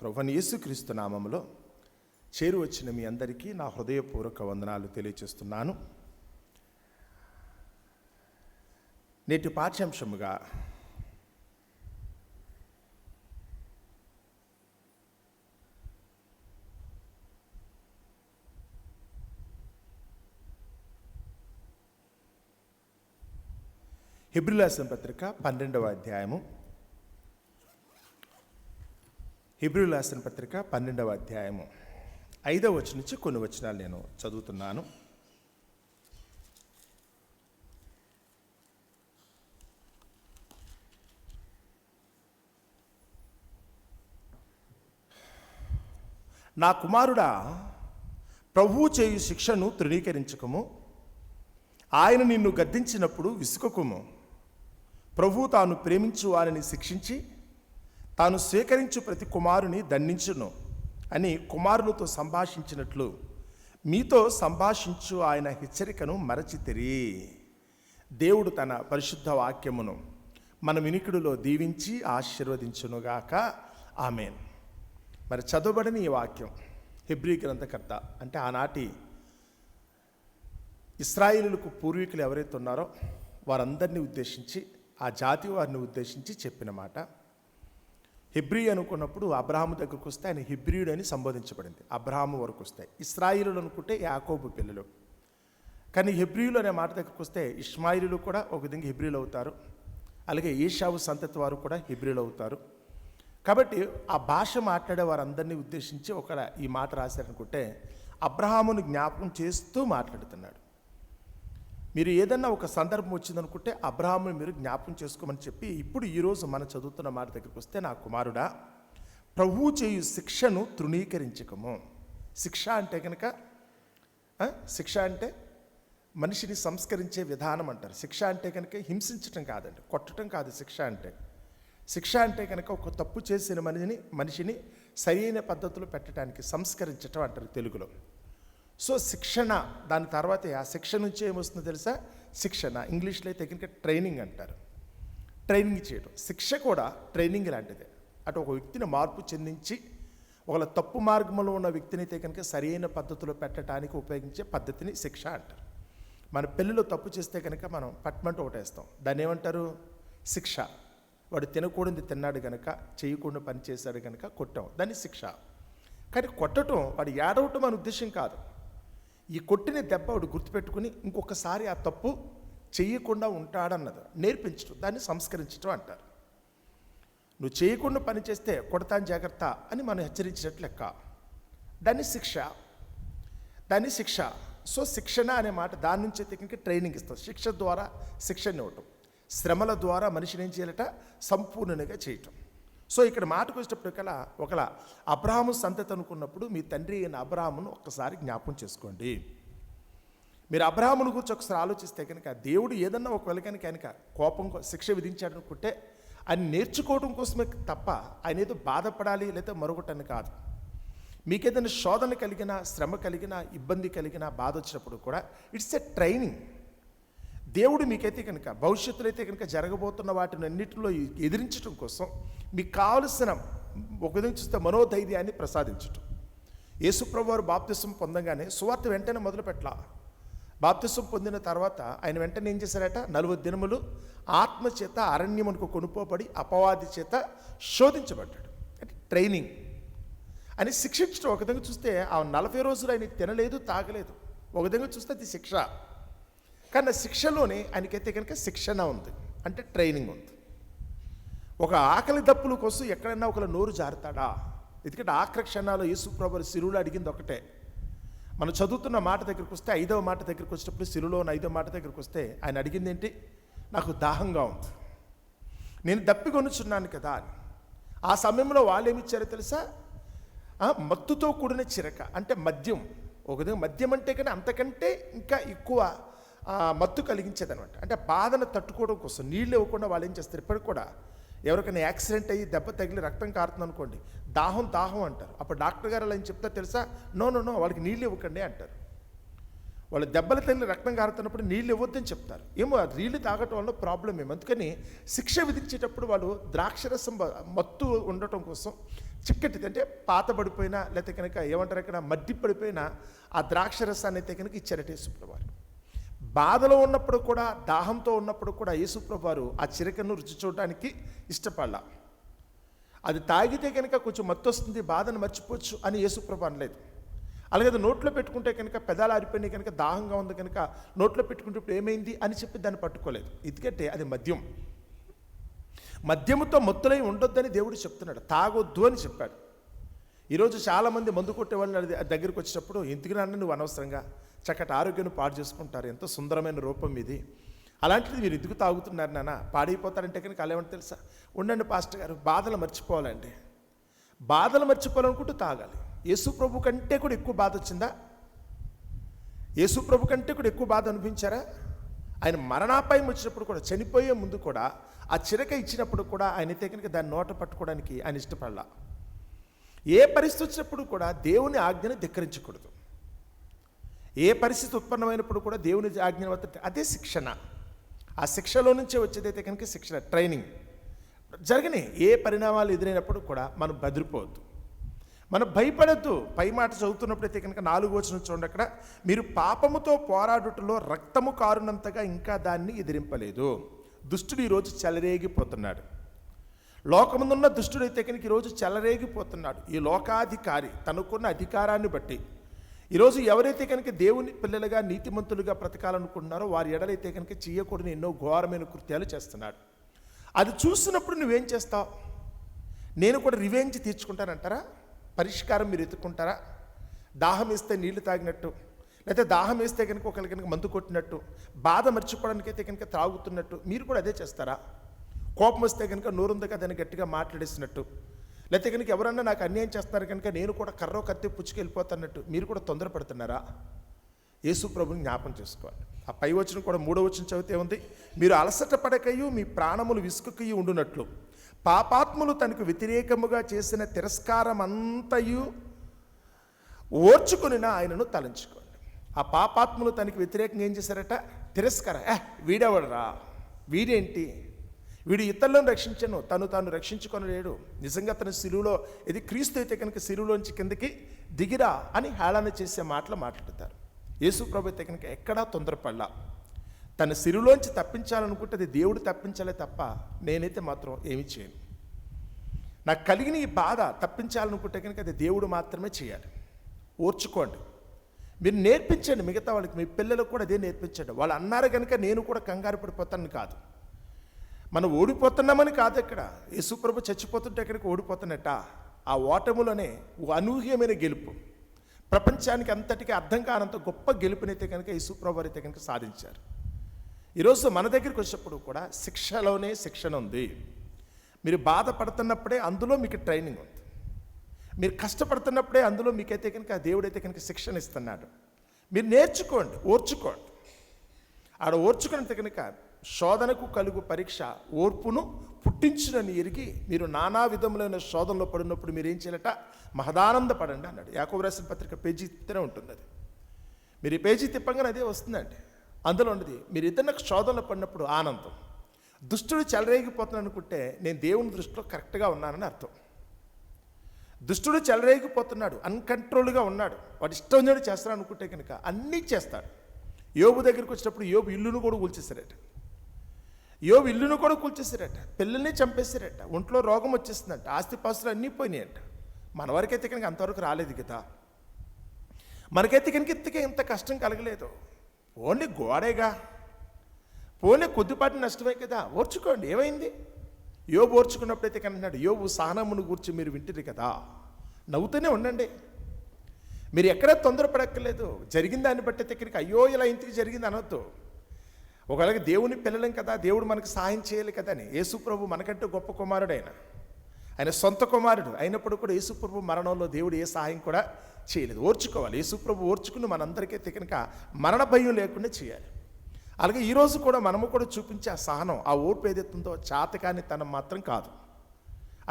ప్రభువైన యేసుక్రీస్తు నామములో చేరు వచ్చిన మీ అందరికీ నా హృదయపూర్వక వందనాలు తెలియజేస్తున్నాను. నేటి పాఠ్యాంశముగా హెబ్రీయుల రాసిన పత్రిక 12వ అధ్యాయము. హెబ్రీయుల రాసిన పత్రిక 12వ అధ్యాయము 5వ వచనం నుంచి కొన్ని వచనాలు నేను చదువుతున్నాను. నా కుమారుడా, ప్రభువు చేయు శిక్షను తృణీకరించకము. ఆయన నిన్ను గద్దించినప్పుడు విసుకకుము. ప్రభువు తాను ప్రేమించు వారిని శిక్షించి తాను స్వీకరించు ప్రతి కుమారుని దండించును అని కుమారులతో సంభాషించినట్లు మీతో సంభాషించు ఆయన హెచ్చరికను మరచితిరి. దేవుడు తన పరిశుద్ధ వాక్యమును మన వినికిడిలో దీవించి ఆశీర్వదించునుగాక. ఆమేన్. మరి చదవబడని ఈ వాక్యం హెబ్రీ గ్రంథకర్త అంటే ఆనాటి ఇశ్రాయేలులకు పూర్వీకులు ఎవరైతే ఉన్నారో వారందరినీ ఉద్దేశించి, ఆ జాతి వారిని ఉద్దేశించి చెప్పిన మాట. హెబ్రీ అనుకున్నప్పుడు అబ్రహాము దగ్గరకు వస్తే ఆయన హెబ్రీయుడు అని సంబోధించబడింది. అబ్రహాము వరకు వస్తాయి. ఇశ్రాయేలులు అనుకుంటే యాకోబు పిల్లలు. కానీ హెబ్రీయులు అనే మాట దగ్గరకు వస్తే ఇష్మాయిలు కూడా ఒక విధంగా హెబ్రీలు అవుతారు. అలాగే ఏషావు సంతతి వారు కూడా హెబ్రీలు అవుతారు. కాబట్టి ఆ భాష మాట్లాడే వారందరినీ ఉద్దేశించి ఈ మాట రాశారనుకుంటే అబ్రహామును జ్ఞాపకం చేస్తూ మాట్లాడుతున్నాడు. మీరు ఏదన్నా ఒక సందర్భం వచ్చిందనుకుంటే అబ్రహామును మీరు జ్ఞాపకం చేసుకోమని చెప్పి ఇప్పుడు ఈరోజు మనం చదువుతున్న మాట దగ్గరికి వస్తే, నా కుమారుడా, ప్రభువు చేయు శిక్షను తృణీకరించకము. శిక్ష అంటే కనుక శిక్ష అంటే మనిషిని సంస్కరించే విధానం అంటారు. శిక్ష అంటే కనుక హింసించటం కాదండి, కొట్టడం కాదు. శిక్ష అంటే కనుక ఒక తప్పు చేసిన మనిషిని సరైన పద్ధతిలో పెట్టడానికి సంస్కరించటం అంటారు తెలుగులో. సో శిక్షణ, దాని తర్వాత ఆ శిక్ష నుంచి ఏమొస్తుందో తెలుసా? శిక్షణ. ఇంగ్లీష్లో అయితే కనుక ట్రైనింగ్ అంటారు. ట్రైనింగ్ చేయడం. శిక్ష కూడా ట్రైనింగ్ లాంటిదే. అటు ఒక వ్యక్తిని మార్పు చెందించి ఒకవేళ తప్పు మార్గంలో ఉన్న వ్యక్తిని అయితే కనుక సరైన పద్ధతిలో పెట్టడానికి ఉపయోగించే పద్ధతిని శిక్ష అంటారు. మన పిల్లలు తప్పు చేస్తే కనుక మనం పట్మంట ఒకటేస్తాం. దాన్ని ఏమంటారు? శిక్ష. వాడు తినకూడదు తిన్నాడు కనుక, చేయకుండా పని చేశాడు కనుక కొట్టాం, దాన్ని శిక్ష. కానీ కొట్టడం, వాడు ఏడవటం మన ఉద్దేశం కాదు. ఈ కొట్టిన దెబ్బ వాడు గుర్తుపెట్టుకుని ఇంకొకసారి ఆ తప్పు చేయకుండా ఉంటాడన్నది నేర్పించడం, దాన్ని సంస్కరించడం అంటారు. నువ్వు చేయకుండా పని చేస్తే కొడతాను జాగ్రత్త అని మనం హెచ్చరించినట్లు లెక్క. దాన్ని శిక్ష. సో శిక్షణ అనే మాట దాని నుంచి అయితే ట్రైనింగ్ ఇస్తాం. శిక్ష ద్వారా శిక్షణ ఇవ్వటం, శ్రమల ద్వారా మనిషిని ఏం చేయాలట? సంపూర్ణంగా చేయటం. సో ఇక్కడ మాటకు వచ్చేటప్పటికల్లా ఒకలా అబ్రహాము సంతతి అనుకున్నప్పుడు మీ తండ్రి అయిన అబ్రహామును ఒక్కసారి జ్ఞాపకం చేసుకోండి. మీరు అబ్రహామును గురించి ఒకసారి ఆలోచిస్తే కనుక దేవుడు ఏదన్నా ఒకవేళ కనుక ఆయనక కోపం శిక్ష విధించాడు అనుకుంటే ఆయన నేర్చుకోవడం కోసమే తప్ప ఆయన ఏదో బాధపడాలి లేదా మరొకటని కాదు. మీకేదైనా శోధన కలిగినా, శ్రమ కలిగినా, ఇబ్బంది కలిగినా, బాధ వచ్చినప్పుడు కూడా ఇట్స్ ఎ ట్రైనింగ్. దేవుడు మీకైతే కనుక భవిష్యత్తులో అయితే కనుక జరగబోతున్న వాటిని అన్నింటిలో ఎదిరించడం కోసం మీకు కావలసిన ఒక విధంగా చూస్తే మనోధైర్యాన్ని ప్రసాదించటం. యేసుప్రభు వారు బాప్తిసం పొందగానే సువార్త వెంటనే మొదలుపెట్టాల. బాప్తిసం పొందిన తర్వాత ఆయన వెంటనే ఏం చేశారట? 40 దినములు ఆత్మ చేత అరణ్యమునకు కొనుపోబడి అపవాది చేత శోధించబడ్డాడు. అంటే ట్రైనింగ్ అని శిక్షించడం. ఒక విధంగా చూస్తే ఆ 40 రోజులు ఆయన తినలేదు, తాగలేదు. ఒక విధంగా చూస్తే అది శిక్ష. కానీ శిక్షలోనే ఆయనకైతే కనుక శిక్షణ ఉంది, అంటే ట్రైనింగ్ ఉంది. ఒక ఆకలి దప్పుల కోసం ఎక్కడైనా ఒకరు నోరు జారుతాడా? ఎందుకంటే ఆఖరి క్షణాల్లో యేసుప్రభు శిలువలో అడిగింది ఒకటే. మనం చదువుతున్న మాట దగ్గరికి వస్తే 5వ మాట దగ్గరికి వచ్చేటప్పుడు, శిలువలో 5వ మాట దగ్గరికి వస్తే ఆయన అడిగింది ఏంటి? నాకు దాహంగా ఉంది, నేను దప్పికొనుచున్నాను కదా అని. ఆ సమయంలో వాళ్ళు ఏమిచ్చారో తెలుసా? మత్తుతో కూడిన చిరక, అంటే మద్యం. ఒక విధంగా మద్యం అంటే కానీ అంతకంటే ఇంకా ఎక్కువ మత్తు కలిగించేదనమాట. అంటే బాధను తట్టుకోవడం కోసం నీళ్ళు ఇవ్వకుండా వాళ్ళు ఏం చేస్తారు? ఇప్పటికి కూడా ఎవరికైనా యాక్సిడెంట్ అయ్యి దెబ్బ తగిలి రక్తం కారుతుంది అనుకోండి, దాహం అంటారు. అప్పుడు డాక్టర్ గారు అలా ఏం చెప్తారు తెలుసా? నో వాళ్ళకి నీళ్ళు ఇవ్వకండి అంటారు. వాళ్ళు దెబ్బలు తగిలి రక్తం కారుతున్నప్పుడు నీళ్ళు ఇవ్వద్దని చెప్తారు. ఏమో నీళ్ళు తాగటం వల్ల ప్రాబ్లం ఏమో. అందుకని శిక్ష విధించేటప్పుడు వాళ్ళు ద్రాక్షరసం మత్తు ఉండటం కోసం చిక్కటిది అంటే పాతబడిపోయినా లేకపోతే కనుక ఏమంటారు ఇక్కడ మడ్డి పడిపోయిన ఆ ద్రాక్ష రసాన్ని అయితే కనుక ఇచ్చారట యేసుప్రభువారు. బాధలో ఉన్నప్పుడు కూడా, దాహంతో ఉన్నప్పుడు కూడా యేసుప్రభువారు ఆ చిరకను రుచి చూడడానికి ఇష్టపడాల. అది తాగితే కనుక కొంచెం మత్తు వస్తుంది, బాధను మర్చిపోవచ్చు అని యేసుప్రభు అనలేదు. అలాగే అది నోట్లో పెట్టుకుంటే కనుక పెదాలు ఆరిపోయినాయి కనుక, దాహంగా ఉంది కనుక నోట్లో పెట్టుకుంటే ఇప్పుడు ఏమైంది అని చెప్పి దాన్ని పట్టుకోలేదు. ఎందుకంటే అది మద్యం. మద్యముతో మత్తులై ఉండొద్దని దేవుడు చెప్తున్నాడు, తాగొద్దు అని చెప్పాడు. ఈరోజు చాలామంది మందు కొట్టే వాళ్ళు దగ్గరికి వచ్చినప్పుడు, ఎందుకు నాన్న నువ్వు అనవసరంగా చక్కటి ఆరోగ్యాన్ని పాడు చేసుకుంటారు, ఎంతో సుందరమైన రూపం ఇది, అలాంటిది మీరు ఎందుకు తాగుతున్నారు నాన్న, పాడైపోతారంటే కనుక అలేమంటే తెలుసా, ఉండండి పాస్టర్ గారు, బాధలు మర్చిపోవాలండి. బాధలు మర్చిపోవాలనుకుంటూ తాగాలి. యేసుప్రభు కంటే కూడా ఎక్కువ బాధ వచ్చిందా? యేసుప్రభు కంటే కూడా ఎక్కువ బాధ అనిపించారా? ఆయన మరణాపాయం వచ్చినప్పుడు కూడా, చనిపోయే ముందు కూడా ఆ చిరక ఇచ్చినప్పుడు కూడా ఆయన అయితే కనుక దాన్ని నోట పట్టుకోవడానికి ఆయన ఇష్టపడాల. ఏ పరిస్థితి వచ్చినప్పుడు కూడా దేవుని ఆజ్ఞను ధిక్కరించకూడదు. ఏ పరిస్థితి ఉత్పన్నమైనప్పుడు కూడా దేవుని ఆజ్ఞను అదే శిక్షణ. ఆ శిక్షలో నుంచే వచ్చేదైతే కనుక శిక్షణ, ట్రైనింగ్. జరిగినాయి ఏ పరిణామాలు ఎదురైనప్పుడు కూడా మనం బెదిరిపోవద్దు, మనం భయపడద్దు. పై మాట చదువుతున్నప్పుడైతే కనుక 4వ వచనం చూడండి, అక్కడ మీరు పాపముతో పోరాడుటలో రక్తము కారునంతగా ఇంకా దాన్ని ఎదిరింపలేదు. దుష్టుడు ఈరోజు చెలరేగిపోతున్నాడు. లోకముందున్న దుష్టుడైతే కనుక ఈరోజు చెలరేగిపోతున్నాడు. ఈ లోకాధికారి తనకున్న అధికారాన్ని బట్టి ఈరోజు ఎవరైతే కనుక దేవుని పిల్లలుగా నీతిమంతులుగా బ్రతకాలనుకుంటున్నారో వారి ఎడలైతే కనుక చేయకూడని ఎన్నో ఘోరమైన కృత్యాలు చేస్తున్నాడు. అది చూసినప్పుడు నువ్వేం చేస్తావు? నేను కూడా రివెంజ్ తీర్చుకుంటానంటారా? పరిష్కారం మీరు ఎత్తుకుంటారా? దాహం వేస్తే నీళ్లు తాగినట్టు, లేకపోతే దాహం వేస్తే కనుక ఒకరికి కనుక మందు కొట్టినట్టు, బాధ మర్చిపోవడానికి అయితే కనుక త్రాగుతున్నట్టు మీరు కూడా అదే చేస్తారా? కోపం వస్తే కనుక నోరుంది కదని గట్టిగా మాట్లాడేసినట్టు, లేకపోతే కనుక ఎవరన్నా నాకు అన్యాయం చేస్తున్నారు కనుక నేను కూడా కర్రో కత్తి పుచ్చుకెళ్ళిపోతున్నట్టు మీరు కూడా తొందరపడుతున్నారా? యేసు ప్రభుని జ్ఞాపం చేసుకోవాలి. ఆ పై వచనం కూడా 3వ వచనం చదివితే ఉంది, మీరు అలసట పడకయు మీ ప్రాణములు విసుకకయు ఉండునట్లు పాపాత్ములు తనకు వ్యతిరేకముగా చేసిన తిరస్కారం అంతయు ఓర్చుకుని ఆయనను తలంచుకోండి. ఆ పాపాత్ములు తనకి వ్యతిరేకంగా ఏం చేశారట? తిరస్కారం. వీడెవడరా, వీడేంటి, వీడు ఇతరులను రక్షించను, తాను రక్షించుకొనలేడు, నిజంగా తన సిలువలో ఇది క్రీస్తు అయితే కనుక సిలువలోంచి కిందకి దిగిరా అని హేళన చేసే మాటలు మాట్లాడతారు. యేసు ప్రభు అయితే కనుక ఎక్కడా తొందరపడలా. తన సిలువలోంచి తప్పించాలనుకుంటే అది దేవుడు తప్పించాలే తప్ప నేనైతే మాత్రం ఏమీ చేయను. నాకు కలిగిన ఈ బాధ తప్పించాలనుకుంటే కనుక అది దేవుడు మాత్రమే చేయాలి. ఓర్చుకోండి. మీరు నేర్పించండి మిగతా వాళ్ళకి, మీ పిల్లలకు కూడా అదే నేర్పించండి. వాళ్ళు అన్నారు కనుక నేను కూడా కంగారు పడిపోతాను కాదు, మనం ఓడిపోతున్నామని కాదు. ఇక్కడ యేసుప్రభు చచ్చిపోతుంటే కనుక ఓడిపోతున్నట్ట. ఆ ఓటములోనే అనూహ్యమైన గెలుపు, ప్రపంచానికి అంతటికీ అర్థం కానంత గొప్ప గెలుపునైతే కనుక యేసుప్రభు అయితే కనుక సాధించారు. ఈరోజు మన దగ్గరికి వచ్చినప్పుడు కూడా శిక్షలోనే శిక్షణ ఉంది. మీరు బాధపడుతున్నప్పుడే అందులో మీకు ట్రైనింగ్ ఉంది. మీరు కష్టపడుతున్నప్పుడే అందులో మీకైతే కనుక దేవుడైతే కనుక శిక్షణ ఇస్తున్నాడు. మీరు నేర్చుకోండి, ఓర్చుకోండి. ఆడ ఓర్చుకున్నంత కనుక శోధనకు కలుగు పరీక్ష ఓర్పును పుట్టించునని ఎరిగి మీరు నానా విధములైన శోధనలో పడినప్పుడు మీరు ఏం చేయాలట? మహదానందపడండి అన్నాడు. యాకోబు రాసిన పత్రిక పేజీ తిప్పుతూనే ఉంటుంది అది. మీరు ఈ పేజీ తిప్పంగానే అదే వస్తుందండి. అందులో ఉన్నది మీరు ఇద్దరు శోధనలో పడినప్పుడు ఆనందం. దుష్టుడు చెలరేగిపోతున్నాను అనుకుంటే నేను దేవుని దృష్టిలో కరెక్ట్గా ఉన్నానని అర్థం. దుష్టుడు చెలరేగిపోతున్నాడు, అన్కంట్రోల్గా ఉన్నాడు, వాడు ఇష్టం ఉన్నట్టు చేస్తాడు అనుకుంటే కనుక అన్నీ చేస్తాడు. యోబు దగ్గరికి వచ్చినప్పుడు యోబు ఇల్లును కూడా కూల్చేశారట. యోబు ఇల్లును కూడా కూల్చేశారట, పిల్లల్ని చంపేశారట, ఒంట్లో రోగం వచ్చేస్తుందంట, ఆస్తిపాస్తులు అన్నీ పోయినాయంట. మన వరకైతే కనుక అంతవరకు రాలేదు కదా. మనకైతే కనుక ఇంత కష్టం కలగలేదు. ఓన్లీ గోడేగా, పోనీ కొద్దిపాటి నష్టమే కదా, ఓర్చుకోండి. ఏమైంది? యోబు ఓర్చుకున్నప్పుడైతే కనుక యోబు సహనమును గూర్చి మీరు వింటిరి కదా, నవ్వుతూనే ఉండండి. మీరు ఎక్కడా తొందరపడక్కర్లేదు. జరిగిన దాన్ని బట్టి అయితే కనుక అయ్యో ఇలా ఇంటికి జరిగింది అనొద్దు. ఒకవేళ దేవుని పిల్లలం కదా, దేవుడు మనకు సహాయం చేయాలి కదా అని. యేసుప్రభు మనకంటే గొప్ప కుమారుడు ఆయన సొంత కుమారుడు అయినప్పుడు కూడా యేసుప్రభు మరణంలో దేవుడు ఏ సహాయం కూడా చేయలేదు. ఓర్చుకోవాలి. యేసుప్రభు ఓర్చుకుని మనందరికైతే కనుక మరణ భయం లేకుండా చేయాలి. అలాగే ఈరోజు కూడా మనము కూడా చూపించే ఆ సహనం, ఆ ఓర్పు ఏదైతుందో చాతకాని తనం మాత్రం కాదు,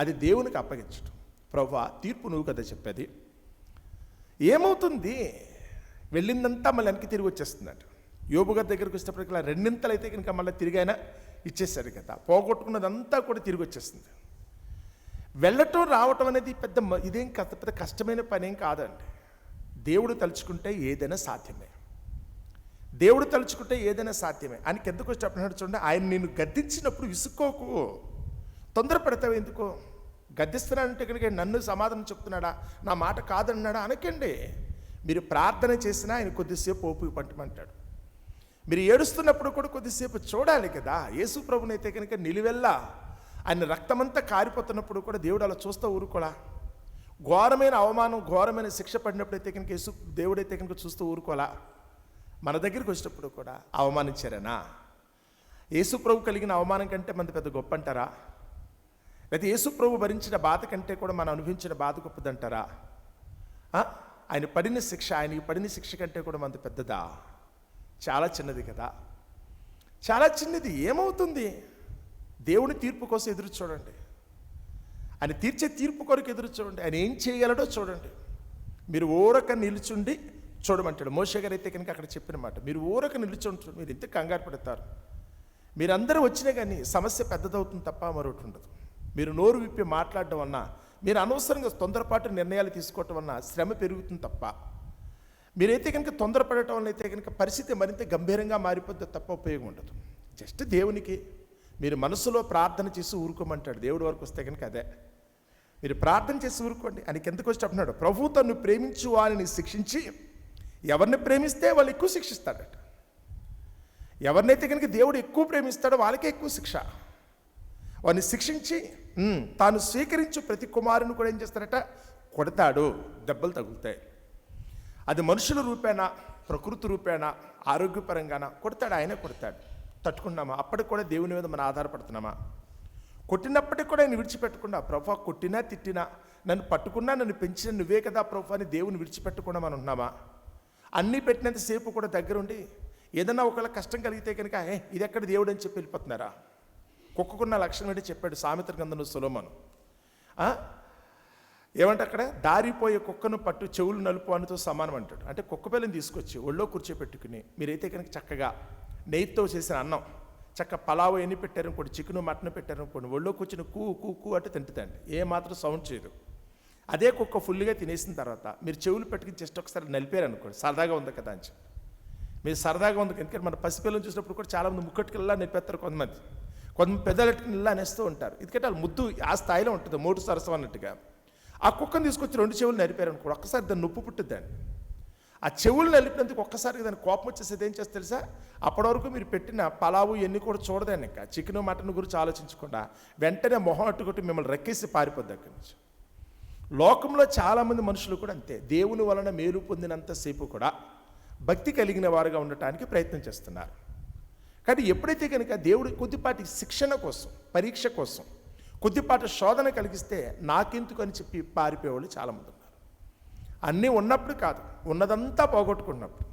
అది దేవునికి అప్పగించడం. ప్రభువా తీర్పు నువ్వు కదా చెప్పేది. ఏమవుతుంది? వెళ్ళిందంతా మళ్ళీ వెనక్కి తిరిగి వచ్చేస్తుందట. యోబు గారి దగ్గరికి వచ్చినప్పటికీ ఇలా రెండింతలైతే కనుక మళ్ళీ తిరిగైనా ఇచ్చేసాడు కదా. పోగొట్టుకున్నదంతా కూడా తిరిగి వచ్చేస్తుంది. వెళ్ళటం రావటం అనేది ఇదేం పెద్ద కష్టమైన పని ఏం కాదండి. దేవుడు తలుచుకుంటే ఏదైనా సాధ్యమే. దేవుడు తలుచుకుంటే ఏదైనా సాధ్యమే. ఆయనకి ఎందుకు చెప్పినాడు చూడండి, ఆయన నిన్ను గద్దించినప్పుడు విసుక్కోకు, తొందరపడతావు ఎందుకో. గద్దిస్తున్నాడంటే కనుక నన్ను సమాధానం చెప్తున్నాడా, నా మాట కాదన్నాడా అనకండి. మీరు ప్రార్థన చేసినా ఆయన కొద్దిసేపు ఓపిక పట్టమంటాడు. మీరు ఏడుస్తున్నప్పుడు కూడా కొద్దిసేపు చూడాలి కదా. యేసు ప్రభునైతే కనుక నిలువెల్లా ఆయన రక్తమంతా కారిపోతున్నప్పుడు కూడా దేవుడు అలా చూస్తూ ఊరుకోడా. ఘోరమైన అవమానం, ఘోరమైన శిక్ష పడినప్పుడైతే కనుక దేవుడైతే కనుక చూస్తూ ఊరుకోలా. మన దగ్గరికి వచ్చినప్పుడు కూడా అవమానించారనా? యేసు ప్రభు కలిగిన అవమానం కంటే మనది పెద్ద గొప్ప అంటారా? లేదా యేసు ప్రభు భరించిన బాధ కంటే కూడా మనం అనుభవించిన బాధ గొప్పదంటారా? ఆయనకి పడిన శిక్ష కంటే కూడా మనది పెద్దదా? చాలా చిన్నది కదా, చాలా చిన్నది. ఏమవుతుంది? దేవుని తీర్పు కోసం ఎదురు చూడండి. ఆయన తీర్చే తీర్పు కొరకు ఎదురు చూడండి. ఆయన ఏం చేయగలడో చూడండి. మీరు ఊరక నిలుచుండి చూడమంటాడు. మోషే గారు అయితే కనుక అక్కడ చెప్పిన మాట, మీరు ఊరక నిలుచుంటారు. మీరు ఎంత కంగారు పడతారు? మీరందరూ వచ్చినా కానీ సమస్య పెద్దదవుతుంది తప్ప మరొకటి ఉండదు. మీరు నోరు విప్పి మాట్లాడడం వలన, మీరు అనవసరంగా తొందరపాటు నిర్ణయాలు తీసుకోవటం వలన శ్రమ పెరుగుతుంది తప్ప, మీరైతే కనుక తొందరపడటం వల్ల అయితే కనుక పరిస్థితి మరింత గంభీరంగా మారిపోద్ది తప్ప ఉపయోగం ఉండదు. జస్ట్ దేవునికి మీరు మనసులో ప్రార్థన చేసి ఊరుకోమంటాడు. దేవుడి వరకు వస్తే కనుక అదే, మీరు ప్రార్థన చేసి ఊరుకోండి. ఆయనకి ఎందుకు వచ్చి చెప్తున్నాడు, ప్రభు తన్ను ప్రేమించు వారిని శిక్షించి, ఎవరిని ప్రేమిస్తే వాళ్ళు ఎక్కువ శిక్షిస్తాడట. ఎవరినైతే కనుక దేవుడు ఎక్కువ ప్రేమిస్తాడో వాళ్ళకే ఎక్కువ శిక్ష. వారిని శిక్షించి తాను స్వీకరించు ప్రతి కుమారుని కూడా ఏం చేస్తాడట, కొడతాడు, దెబ్బలు తగులుతాయి. అది మనుషుల రూపేణా, ప్రకృతి రూపేణా, ఆరోగ్యపరంగానా కొడతాడు. ఆయనే కొడతాడు. తట్టుకున్నామా? అప్పటికి కూడా దేవుని మీద మనం ఆధారపడుతున్నామా? కొట్టినప్పటికి కూడా ఆయన విడిచిపెట్టకుండా, ప్రభు కొట్టినా తిట్టినా, నన్ను పట్టుకున్నా నన్ను పెంచిన నువ్వే కదా ప్రభు అని దేవుని విడిచిపెట్టకుండా మనం ఉన్నామా? అన్నీ పెట్టినంతసేపు కూడా దగ్గరుండి ఏదన్నా ఒకవేళ కష్టం కలిగితే కనుక ఇది ఎక్కడ దేవుడు అని చెప్పి వెళ్ళిపోతున్నారా? కుక్కకున్న లక్షణం ఏంటి చెప్పాడు సామెతల గ్రంథంలో సొలొమోను. ఏమంటే అక్కడ దారిపోయే కుక్కను పట్టు చెవులు నలుపు అనితో సమానం అంటాడు. అంటే కుక్క పిల్లని తీసుకొచ్చి ఒళ్ళో కూర్చోపెట్టుకుని మీరైతే కనుక చక్కగా నెయ్యితో చేసిన అన్నం, చక్క పలావు ఎన్ని పెట్టారనుకోండి, చికెను మటన్ పెట్టారనుకోండి, ఒళ్ళో కూర్చుని కూ కూ కూ అంటే తింటుందండి, ఏమాత్రం సౌండ్ చేయదు. అదే కుక్క ఫుల్గా తినేసిన తర్వాత మీరు చెవులు పెట్టుకుని జస్ట్ ఒకసారి నలిపారు అనుకోండి, సరదాగా ఉంది కదా అని చెప్పి. మీరు సరదాగా ఉంది ఎందుకంటే మన పసిపిల్లలు చూసినప్పుడు కూడా చాలామంది ముక్కటికిల్లా నలిపేస్తారు. కొంతమంది పెద్దలెట్టుకుని ఇలా అనేస్తూ ఉంటారు. ఎందుకంటే వాళ్ళు ముద్దు ఆ స్థాయిలో ఉంటుంది, మోటు సరసం అన్నట్టుగా. ఆ కుక్కను తీసుకొచ్చి 2 చెవులు నలిపారు అనుకోండి, ఒక్కసారి దాన్ని నొప్పు పుట్టుద్దండి. ఆ చెవులు నలిపినందుకు ఒక్కసారిగా దాన్ని కోపం వచ్చేసేది ఏం చేస్తే తెలుసా? అప్పటి వరకు మీరు పెట్టిన పలావు ఎన్ని కూడా చూడదాన్ని, ఇంకా చికెన్ మటన్ గురించి ఆలోచించకుండా వెంటనే మొహం అట్టుకొట్టి మిమ్మల్ని రెక్కేసి పారిపోద్ది అక్కడి నుంచి. లోకంలో చాలామంది మనుషులు కూడా అంతే. దేవుని వలన మేలు పొందినంతసేపు కూడా భక్తి కలిగిన వారుగా ఉండటానికి ప్రయత్నం చేస్తున్నారు. కానీ ఎప్పుడైతే కనుక దేవుడి కొద్దిపాటి శిక్షణ కోసం, పరీక్ష కోసం కొద్దిపాటి శోధన కలిగిస్తే నాకెందుకు అని చెప్పి పారిపోయేవాళ్ళు చాలామంది ఉన్నారు. అన్నీ ఉన్నప్పుడు కాదు, ఉన్నదంతా పోగొట్టుకున్నప్పుడు.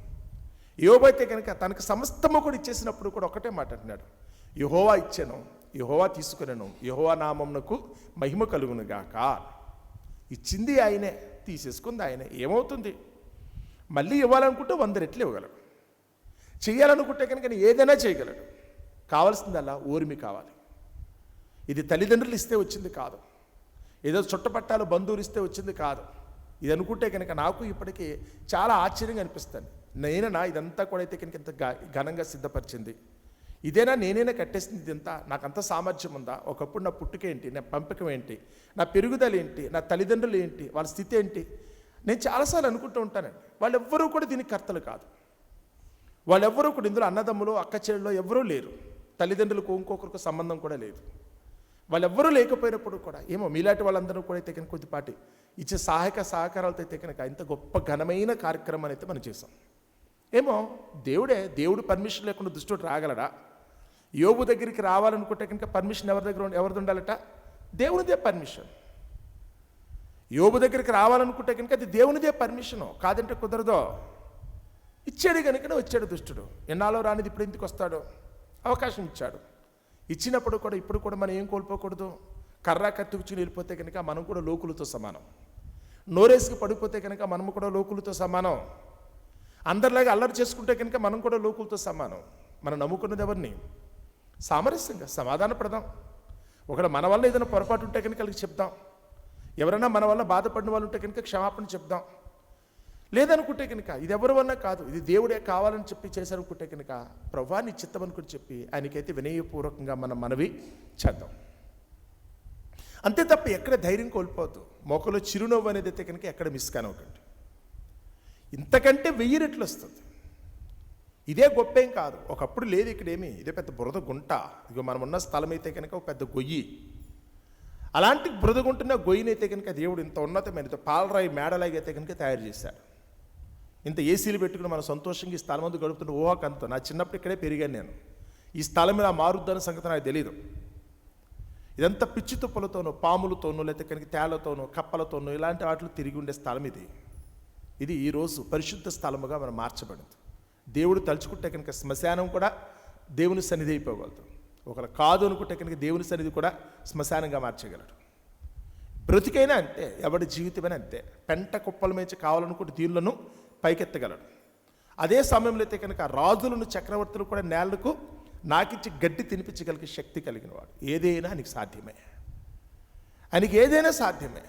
యోబు అయితే కనుక తనకు సమస్తము కూడా ఇచ్చేసినప్పుడు కూడా ఒకటే మాట అంటున్నాడు, యెహోవా ఇచ్చాను, యెహోవా తీసుకున్నాను, యెహోవా నామమునకు మహిమ కలుగును గాక. ఇచ్చింది ఆయనే, తీసేసుకుంది ఆయనే. ఏమవుతుంది? మళ్ళీ ఇవ్వాలనుకుంటే 100 రెట్లు ఇవ్వగలడు. చేయాలనుకుంటే కనుక ఏదైనా చేయగలడు. కావాల్సిందల్లా ఓర్మి కావాలి. ఇది తల్లిదండ్రులు ఇస్తే వచ్చింది కాదు, ఏదో చుట్టపట్టాలు బంధువులు ఇస్తే వచ్చింది కాదు. ఇది అనుకుంటే కనుక నాకు ఇప్పటికీ చాలా ఆశ్చర్యంగా అనిపిస్తుంది. నేనేనా ఇదంతా కూడా అయితే కనుక ఇంత ఘనంగా సిద్ధపరిచింది? ఇదేనా నేనైనా కట్టేసింది? ఇదంతా నాకంత సామర్థ్యం ఉందా? ఒకప్పుడు నా పుట్టుక ఏంటి, నా పంపకం ఏంటి, నా పెరుగుదల ఏంటి, నా తల్లిదండ్రులు ఏంటి, వాళ్ళ స్థితి ఏంటి? నేను చాలాసార్లు అనుకుంటూ ఉంటానండి. వాళ్ళెవ్వరూ కూడా దీనికి కర్తలు కాదు. వాళ్ళెవ్వరూ కూడా ఇందులో అన్నదమ్ములు అక్క చెల్లెల్లో ఎవరూ లేరు. తల్లిదండ్రులకు ఇంకొకరికి సంబంధం కూడా లేదు. వాళ్ళెవ్వరూ లేకపోయినప్పుడు కూడా ఏమో మీలాంటి వాళ్ళందరూ కూడా అయితే కనుక కొద్దిపాటి ఇచ్చే సహకారాలతో అయితే కనుక ఇంత గొప్ప ఘనమైన కార్యక్రమం అయితే మనం చేసాం. ఏమో దేవుడు పర్మిషన్ లేకుండా దుష్టుడు రాగలడా? యోబు దగ్గరికి రావాలనుకుంటే కనుక పర్మిషన్ ఎవరిది ఉండాలట? దేవునిదే పర్మిషన్. యోబు దగ్గరికి రావాలనుకుంటే కనుక అది దేవునిదే పర్మిషను, కాదంటే కుదరదో. ఇచ్చాడు కనుకనే వచ్చాడు దుష్టుడు. ఎన్నాలో రానిది ఇప్పుడు ఎందుకు వస్తాడు? అవకాశం ఇచ్చాడు. ఇచ్చినప్పుడు కూడా ఇప్పుడు కూడా మనం ఏం కోల్పోకూడదు. కర్ర కత్తి కూర్చుని వెళ్ళిపోతే కనుక మనం కూడా లోకులతో సమానం. నోరేసుకు పడిపోతే కనుక మనం కూడా లోకులతో సమానం. అందరిలాగా అల్లరి చేసుకుంటే కనుక మనం కూడా లోకులతో సమానం. మనం నమ్ముకున్నది ఎవరిని? సామరస్యంగా సమాధాన పడదాం. ఒకవేళ మన వల్ల ఏదైనా పొరపాటు ఉంటే కనుక వాళ్ళకి చెప్దాం. ఎవరైనా మన వల్ల బాధపడిన వాళ్ళు ఉంటే కనుక క్షమాపణ చెప్దాం. లేదనుకుంటే కనుక ఇది ఎవరి వల్ల కాదు, ఇది దేవుడే కావాలని చెప్పి చేశారనుకుంటే కనుక ప్రభువా నీ చిత్తం అనుకుని చెప్పి ఆయనకైతే వినయపూర్వకంగా మనం మనవి చేద్దాం. అంతే తప్ప ఎక్కడ ధైర్యం కోల్పోవద్దు. మొక్కలో చిరునవ్వు అనేది అయితే కనుక ఎక్కడ మిస్ కానివ్వకండి. ఇంతకంటే 1000 రెట్లు వస్తుంది. ఇదే గొప్పేం కాదు. ఒకప్పుడు లేదు ఇక్కడేమి, ఇదే పెద్ద బురద గుంట. ఇక మనం ఉన్న స్థలం అయితే కనుక ఒక పెద్ద గొయ్యి. అలాంటి బురద గుంటున్న గొయ్యినైతే కనుక దేవుడు ఇంత ఉన్నతమైన పాలరాయి మేడలాగా అయితే కనుక తయారు చేశాడు. ఇంత ఏసీలు పెట్టుకుని మనం సంతోషంగా ఈ స్థలం ముందు గడుపుతున్న ఊహకంతో. నా చిన్నప్పుడు ఇక్కడే పెరిగాను నేను. ఈ స్థలం మీద మారుద్దన్న సంగతి నాకు తెలియదు. ఇదంతా పిచ్చి తుప్పలతోనూ, పాములతోనూ, లేకపోతే కనుక తేళ్లతోనూ, కప్పలతోనూ ఇలాంటి వాటిలో తిరిగి ఉండే స్థలం ఇది. ఇది ఈరోజు పరిశుద్ధ స్థలముగా మనం మార్చబడింది. దేవుడు తలుచుకుంటే కనుక శ్మశానం కూడా దేవుని సన్నిధి అయిపోగలదు. ఒకరు కాదు అనుకుంటే కనుక దేవుని సన్నిధి కూడా శ్మశానంగా మార్చగలడు. బ్రతికైనా అంతే, ఎవరి జీవితమైనా అంతే. పెంట కుప్పల మీద కావాలనుకుంటే దీనులను పైకెత్తగలడు. అదే సమయంలో అయితే కనుక రాజులను, చక్రవర్తులు కూడా నేళ్లకు నాకిచ్చి గడ్డి తినిపించగలిగే శక్తి కలిగిన వాడు. ఏదైనా ఆయనకి సాధ్యమే, ఆయనకి ఏదైనా సాధ్యమే.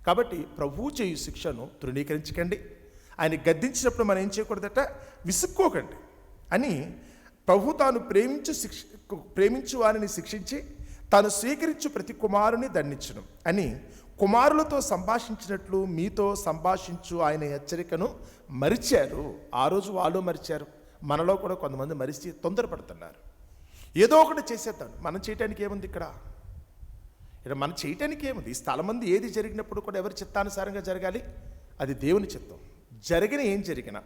కాబట్టి ప్రభువు చేయు శిక్షను తృణీకరించకండి. ఆయన గద్దించినప్పుడు మనం ఏం చేయకూడదట, విసుక్కోకండి అని ప్రభు తాను ప్రేమించు వారిని శిక్షించి తాను స్వీకరించు ప్రతి కుమారుని దండించును అని కుమారులతో సంభాషించినట్లు మీతో సంభాషించు ఆయన హెచ్చరికను మరిచారు. ఆ రోజు వాళ్ళు మరిచారు. మనలో కూడా కొంతమంది మరిచి తొందరపడుతున్నారు. ఏదో ఒకటి చేసేద్దాం. మనం చేయటానికి ఏముంది ఇక్కడ మనం చేయటానికి ఏముంది? ఈ స్థలం మంది ఏది జరిగినప్పుడు కూడా ఎవరి చిత్తానుసారంగా జరగాలి, అది దేవుని చిత్తం. జరిగిన ఏం జరిగినా,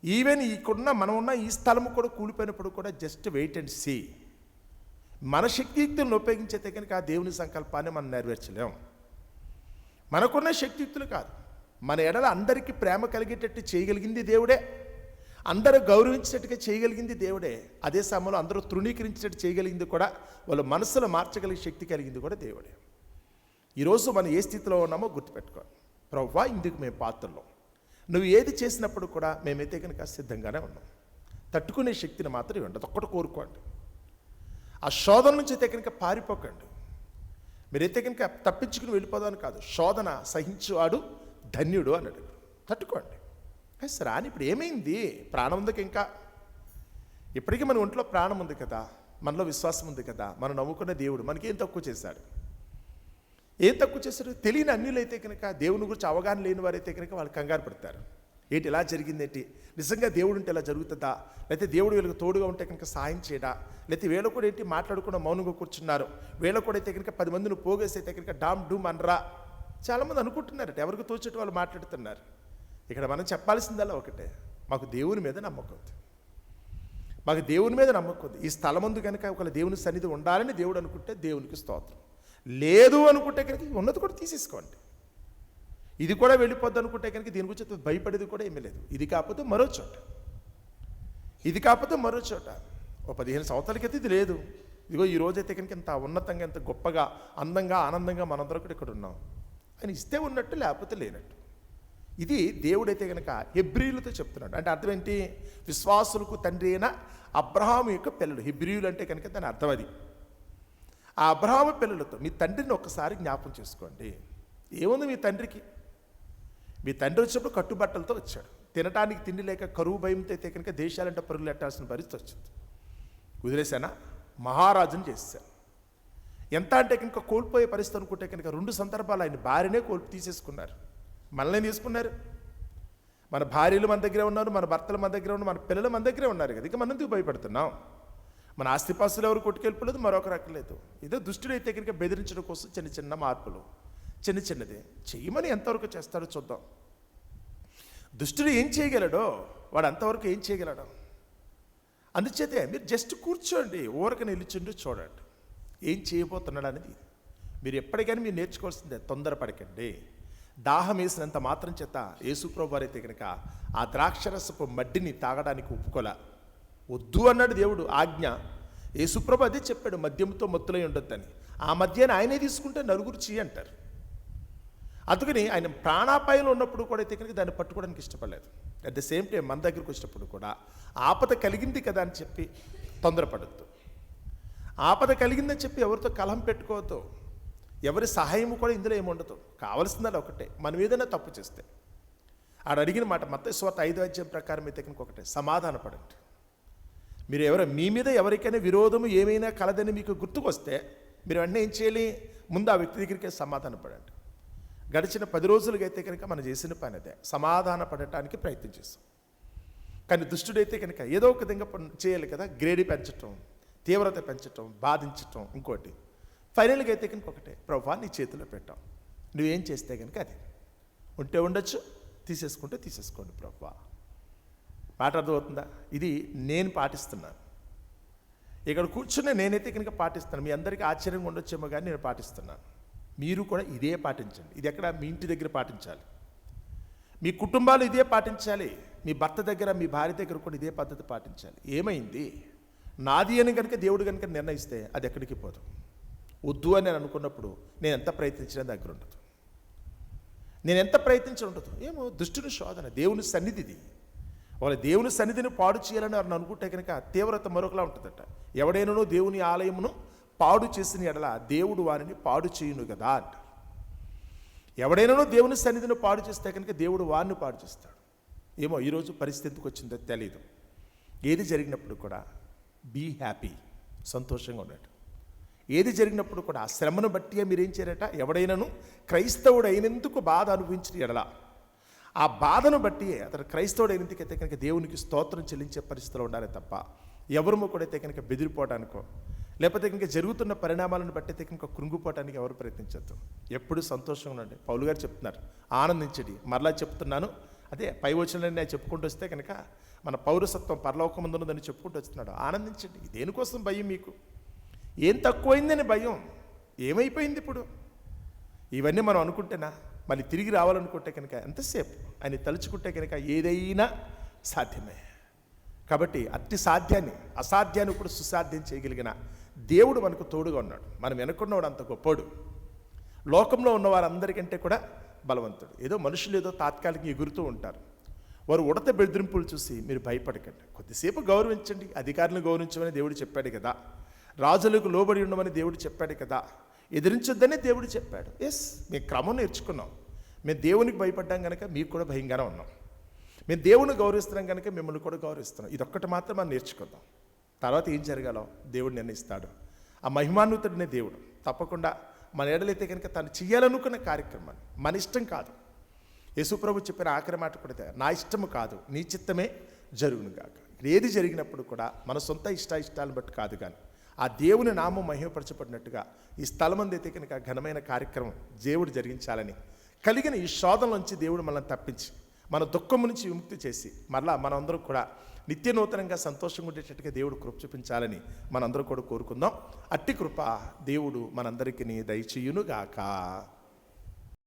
ఈవెన్ ఇక్కడున్న మనం ఉన్న ఈ స్థలము కూడా కూలిపోయినప్పుడు కూడా జస్ట్ వెయిట్ అండ్ సీ. మన శక్తియుక్తులను ఉపయోగించేతే కనుక ఆ దేవుని సంకల్పాన్ని మనం నెరవేర్చలేం. మనకున్న శక్తియుక్తులు కాదు. మన ఎడల అందరికీ ప్రేమ కలిగేటట్టు చేయగలిగింది దేవుడే. అందరూ గౌరవించేటట్టుగా చేయగలిగింది దేవుడే. అదే సమయంలో అందరూ తృణీకరించేటట్టు చేయగలిగింది కూడా, వాళ్ళ మనసులో మార్చగలిగే శక్తి కలిగింది కూడా దేవుడే. ఈరోజు మనం ఏ స్థితిలో ఉన్నామో గుర్తుపెట్టుకోవాలి. ప్రభువా ఇందుకు మేము పాత్రలో, నువ్వు ఏది చేసినప్పుడు కూడా మేమైతే కనుక సిద్ధంగానే ఉన్నాం. తట్టుకునే శక్తిని మాత్రం ఇవ్వండి. అదొక్కటి కోరుకోండి. ఆ శోధన నుంచి అయితే కనుక పారిపోకండి. మీరైతే కనుక తప్పించుకుని వెళ్ళిపోదామని కాదు, శోధన సహించువాడు ధన్యుడు అన్నాడు. తట్టుకోండి. సరే అని ఇప్పుడు ఏమైంది? ప్రాణం ఉందికి ఇంకా, ఇప్పటికీ మన ఒంట్లో ప్రాణం ఉంది కదా, మనలో విశ్వాసం ఉంది కదా, మనం నమ్ముకున్న దేవుడు మనకి ఏం తక్కువ చేశాడు? ఏం తక్కువ చేశారు? తెలియని అన్యులైతే కనుక, దేవుని గురించి అవగాహన లేని వారైతే కనుక వాళ్ళు కంగారు పడతారు. ఏంటి ఇలా జరిగిందేంటి, నిజంగా దేవుడు ఉంటే ఇలా జరుగుతుందా, లేకపోతే దేవుడు వీళ్ళకి తోడుగా ఉంటే కనుక సాయం చేయడా, లేకపోతే వీళ్ళు కూడా ఏంటి మాట్లాడుకున్న మౌనంగా కూర్చున్నారు, వీళ్ళు కూడా అయితే కనుక 10 మందిని పోగేసి అయితే కనుక డామ్ డూమ్ అనరా. చాలామంది అనుకుంటున్నారట, ఎవరికి తోచేట వాళ్ళు మాట్లాడుతున్నారు. ఇక్కడ మనం చెప్పాల్సిందల్లా ఒకటే, మాకు దేవుని మీద నమ్మకం ఉంది. మాకు దేవుని మీద నమ్మకం ఉంది. ఈ స్థలం ముందు కనుక ఒకవేళ దేవుని సన్నిధి ఉండాలని దేవుడు అనుకుంటే దేవునికి స్తోత్రం. లేదు అనుకుంటే కనుక ఉన్నది కూడా తీసేసుకోండి. ఇది కూడా వెళ్ళిపోద్ది అనుకుంటే కనుక దీని గురించి భయపడేది కూడా ఏమీ లేదు. ఇది కాకపోతే మరో చోట, ఇది కాకపోతే మరో చోట. ఓ 15 సంవత్సరాల క్రితం ఇది లేదు. ఇదిగో ఈ రోజైతే కనుక ఇంత ఉన్నతంగా, ఇంత గొప్పగా, అందంగా, ఆనందంగా మనందరం కూడా ఇక్కడ ఉన్నాం. ఆయన ఇస్తే ఉన్నట్టు, లేకపోతే లేనట్టు. ఇది దేవుడైతే కనుక హెబ్రీయులతో చెప్తున్నాడు. అంటే అర్థం ఏంటి? విశ్వాసులకు తండ్రి అయిన అబ్రహాము యొక్క పిల్లలు. హెబ్రీయులు అంటే కనుక దాని అర్థం అది. ఆ అబ్రహాము పిల్లలతో మీ తండ్రిని ఒక్కసారి జ్ఞాపం చేసుకోండి. ఏముంది మీ తండ్రికి? మీ తండ్రి వచ్చినప్పుడు కట్టుబట్టలతో వచ్చాడు. తినటానికి తిండి లేక కరువు భయంతో అయితే కనుక దేశాలంటే పరుగులు ఎట్టాల్సిన పరిస్థితి వచ్చింది. కుదిరేశానా? మహారాజుని చేశాను. ఎంత అంటే కనుక కోల్పోయే పరిస్థితి అనుకుంటే కనుక 2 సందర్భాలు ఆయన భార్యనే తీసేసుకున్నారు. మనల్ని తీసుకున్నారు. మన భార్యలు మన దగ్గరే ఉన్నారు, మన భర్తలు మన దగ్గర ఉన్నారు, మన పిల్లలు మన దగ్గరే ఉన్నారు కదా. ఇక మనం ఎందుకు భయపడుతున్నాం? మన ఆస్తిపాస్తులు ఎవరు కొట్టుకెళ్ళిపోలేదు, మరొకరు అక్కర్లేదు. ఏదో దుష్టుడైతే కనుక బెదిరించడం కోసం చిన్న చిన్న మార్పులు, చిన్న చిన్నది చెయ్యమని ఎంతవరకు చేస్తాడో చూద్దాం. దుష్టుడు ఏం చేయగలడో వాడు అంతవరకు ఏం చేయగలడు. అందుచేతే మీరు జస్ట్ కూర్చోండి, ఊరక నిలిచిండు చూడండి ఏం చేయబోతున్నాడు అనేది. మీరు ఎప్పటికైనా మీరు నేర్చుకోవాల్సిందే, తొందరపడకండి. దాహం వేసినంత మాత్రం చేత యేసుప్రభు వారైతే కనుక ఆ ద్రాక్షరసపు మడ్డిని తాగడానికి ఒప్పుకోలే. వద్దు అన్నాడు దేవుడు, ఆజ్ఞ. యేసుప్రభు అదే చెప్పాడు, మద్యంతో మత్తులై ఉండొద్దని. ఆ మద్యాన్ని ఆయనే తీసుకుంటే నలుగురు చెయ్యి అంటారు. అందుకని ఆయన ప్రాణాపాయంలో ఉన్నప్పుడు కూడా అయితే కనుక దాన్ని పట్టుకోవడానికి ఇష్టపడలేదు. అట్ ద సేమ్ టైం మన దగ్గరకు వచ్చినప్పుడు కూడా ఆపద కలిగింది కదా అని చెప్పి తొందరపడద్దు. ఆపద కలిగిందని చెప్పి ఎవరితో కలహం పెట్టుకోవద్దు. ఎవరి సహాయం కూడా ఇందులో ఏముండదు. కావలసిందని ఒకటే, మనం ఏదైనా తప్పు చేస్తే ఆడ అడిగిన మాట మత్తయి సువార్త 5వ అధ్యాయం ప్రకారం అయితే కనుక ఒకటే, సమాధానపడండి. మీరు మీ మీద ఎవరికైనా విరోధము ఏమైనా కలదని మీకు గుర్తుకొస్తే మీరు వెంటనే ఏం చేయాలి? ముందు ఆ వ్యక్తి దగ్గరికి సమాధానపడండి. గడిచిన 10 రోజులుగా అయితే కనుక మనం చేసిన పని అదే, సమాధాన పడటానికి ప్రయత్నం చేస్తాం. కానీ దుష్టుడైతే కనుక ఏదో ఒక విధంగా చేయాలి కదా, గ్రేడి పెంచటం, తీవ్రత పెంచటం, బాధించటం. ఇంకోటి ఫైనల్గా అయితే కనుక ఒకటే, ప్రభువా నీ చేతిలో పెట్టాం, నువ్వేం చేస్తే కనుక అది ఉంటే ఉండొచ్చు, తీసేసుకుంటే తీసేసుకోండి ప్రభువా. మాట అర్థమవుతుందా? ఇది నేను పాటిస్తున్నాను. ఇక్కడ కూర్చున్న నేనైతే కనుక పాటిస్తాను. మీ అందరికీ ఆశ్చర్యంగా ఉండొచ్చేమో కానీ నేను పాటిస్తున్నాను. మీరు కూడా ఇదే పాటించండి. ఇది ఎక్కడ? మీ ఇంటి దగ్గర పాటించాలి, మీ కుటుంబాలు ఇదే పాటించాలి, మీ భర్త దగ్గర, మీ భార్య దగ్గర కూడా ఇదే పద్ధతి పాటించాలి. ఏమైంది? నాది అని కనుక దేవుడు కనుక నిర్ణయిస్తే అది ఎక్కడికి పోదు. వద్దు అని నేను అనుకున్నప్పుడు నేను ఎంత ప్రయత్నించినా దగ్గర ఉండదు, నేను ఎంత ప్రయత్నించి ఉండదు. ఏమో దుష్టుని శోధన, దేవుని సన్నిధిది. వాళ్ళ దేవుని సన్నిధిని పాడు చేయాలని వారిని అనుకుంటే కనుక తీవ్రత మరొకలా ఉంటుందట. ఎవడైనానో దేవుని ఆలయమును పాడు చేసిన ఎడల దేవుడు వారిని పాడు చేయును కదా అంట. ఎవడైనానో దేవుని సన్నిధిని పాడు చేస్తే కనుక దేవుడు వారిని పాడు చేస్తాడు. ఏమో ఈరోజు పరిస్థితి ఎందుకు వచ్చిందో తెలియదు. ఏది జరిగినప్పుడు కూడా బీ హ్యాపీ, సంతోషంగా ఉన్నట్టు. ఏది జరిగినప్పుడు కూడా ఆ శ్రమను బట్టి మీరేం చేయరట, ఎవడైనాను క్రైస్తవుడు అయినందుకు బాధ అనుభవించిన ఎడల ఆ బాధను బట్టి అతను క్రైస్తవుడు అయినందుకైతే కనుక దేవునికి స్తోత్రం చెల్లించే పరిస్థితిలో ఉండాలి తప్ప ఎవరు కూడా అయితే కనుక బెదిరిపోవడానికో లేకపోతే కనుక జరుగుతున్న పరిణామాలను బట్టి అయితే కనుక కృంగిపోవడానికి ఎవరు ప్రయత్నించద్దు. ఎప్పుడు సంతోషంగా ఉండండి. పౌలు గారు చెప్తున్నారు, ఆనందించండి. మరలా చెప్తున్నాను, అదే పై వచనాన్ని నేను చెప్పుకుంటూ వస్తే కనుక మన పౌరసత్వం పరలోకమందున్నదని చెప్పుకుంటూ వస్తున్నాడు. ఆనందించండి. దేనికోసం భయం మీకు? ఏం తక్కువైందని భయం? ఏమైపోయింది ఇప్పుడు? ఇవన్నీ మనం అనుకుంటేనా మళ్ళీ తిరిగి రావాలనుకుంటే కనుక ఎంతసేపు అని తలుచుకుంటే కనుక ఏదైనా సాధ్యమే. కాబట్టి అతి సాధ్యాన్ని, అసాధ్యాన్ని ఇప్పుడు సుసాధ్యం చేయగలిగిన దేవుడు మనకు తోడుగా ఉన్నాడు. మనం వెనుకున్నవాడు అంత గొప్పోడు, లోకంలో ఉన్న వారందరికంటే కూడా బలవంతుడు. ఏదో మనుషులు ఏదో తాత్కాలికంగా ఎగురుతూ ఉంటారు. వారు ఉడత బెదిరింపులు చూసి మీరు భయపడకండి, కొద్దిసేపు గౌరవించండి. అధికారులను గౌరవించమని దేవుడు చెప్పాడు కదా, రాజులకు లోబడి ఉండమని దేవుడు చెప్పాడు కదా, ఎదిరించొద్దనే దేవుడు చెప్పాడు. ఎస్, మేము క్రమం నేర్చుకున్నాం. మేము దేవునికి భయపడ్డాం కనుక మీకు కూడా భయంగానే ఉన్నాం. మేము దేవుని గౌరవిస్తున్నాం కనుక మిమ్మల్ని కూడా గౌరవిస్తున్నాం. ఇదొక్కటి మాత్రం మనం నేర్చుకుందాం. తర్వాత ఏం జరగాలో దేవుడు నిర్ణయిస్తాడు. ఆ మహిమాన్వితుడినే దేవుడు తప్పకుండా మన ఎడలైతే కనుక తను చేయాలనుకున్న కార్యక్రమాన్ని, మన ఇష్టం కాదు. యేసుప్రభు చెప్పిన ఆఖరి మాట కూడా, నా ఇష్టము కాదు నీ చిత్తమే జరుగును గాక. ఏది జరిగినప్పుడు కూడా మన సొంత ఇష్టాలను బట్టి కాదు, కానీ ఆ దేవుని నామం మహిమపరచబడినట్టుగా ఈ స్థలమంది అయితే కనుక ఘనమైన కార్యక్రమం దేవుడు జరిగించాలని కలిగిన ఈ శోధనలోంచి దేవుడు మనల్ని తప్పించి మన దుఃఖం నుంచి విముక్తి చేసి మరలా మనందరం కూడా నిత్య నూతనంగా సంతోషంగా ఉండేటట్టుగా దేవుడు కృప చూపించాలని మనందరం కూడా కోరుకుందాం. అట్టి కృప దేవుడు మనందరికీ దయచేయునుగాక.